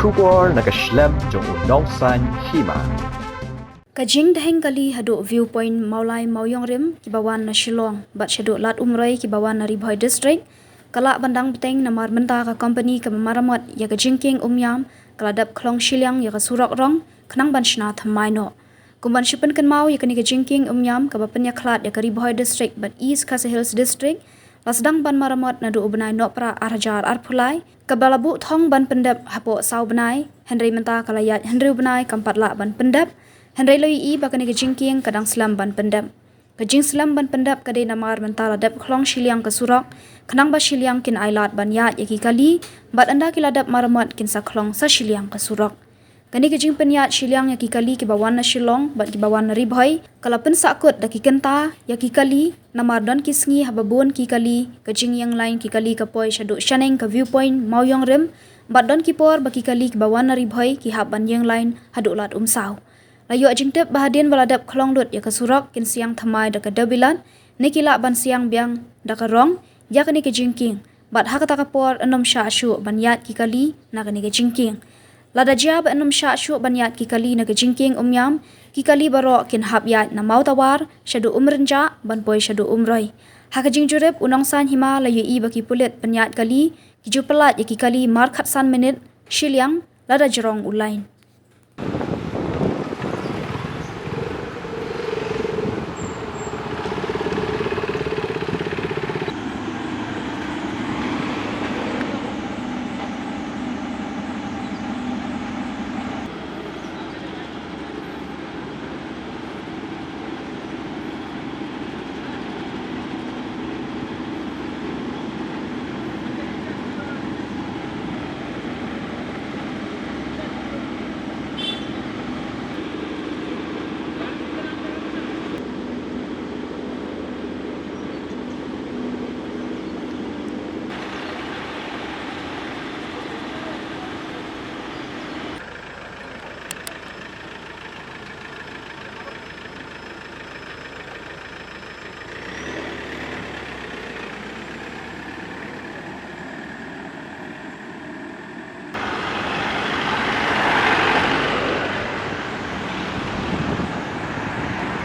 Shubor nakashlem jong unong san Hima. Kajing daheng kali haduk viewpoint maulai mauyong rim kibawan na Shilong bat syaduk lat umrai kibawan na Ribhoi district kalak bandang beteng namar mentah ka company ka mamaramot ya ka Jingkieng Umïam kaladap Khlong Shiliang ya ka Surok rong kenang ban shna thamai no kumban shipen kan mau ya ka ni ka Jingkieng Umïam ka bapenya klat ya ka Ribhoi district bat East Khasi Hills district lasdang ban maramot na du ubnai no pra arjar arpulai kabalabu thong ban Pyndep hapo sau benai Henry mentah kalayat Henry benai kampat la ban Pyndep Henry loi I bakani ke Jingkieng kadang selam ban Pyndep. Ke Jing selam ban Pyndep kadai namar mentala dep Khlong Shiliang ke Surok. Kenang ba Shiliang kin ailat ban yat yaki kali bat anda kiladap maramot kin sa Khlong sa Shiliang ke Surok. Kani ke Jing penyat Shiliang yaki kali ki bawan na Shilong bat ki bawan na Ribhoi kalapun sakut daki kenta yaki kali namar don kisngi hababun ki kali ke Jing yang lain ki kali ke poi syaduk shaneng ke viewpoint mauyong rim bat don ki por baki kali ki bawan na Ribhoi ki hab ban yang lain haduk lat umsau. Layu Jingtep bahadian baladap Khlong lut ya ke Surok kin siang thamai da ke dabilan nikila ban siang biang da ke rong ya ke ni ke Jingkieng bat ha kata kapor enom sya syu ban yat ki kali na ke ni ke Jingkieng lada jab enom sya syu ban yat ki kali na ke Jingkieng Umïam ki kali barok kin hab yat na mau tawar syadu umrenja ban poi syadu umroi ha ke Jingjurep unong san Hima layu I baki pulit penyat kali ki jupelat ya ki kali mar khat san minit Shiliang lada jerong ulain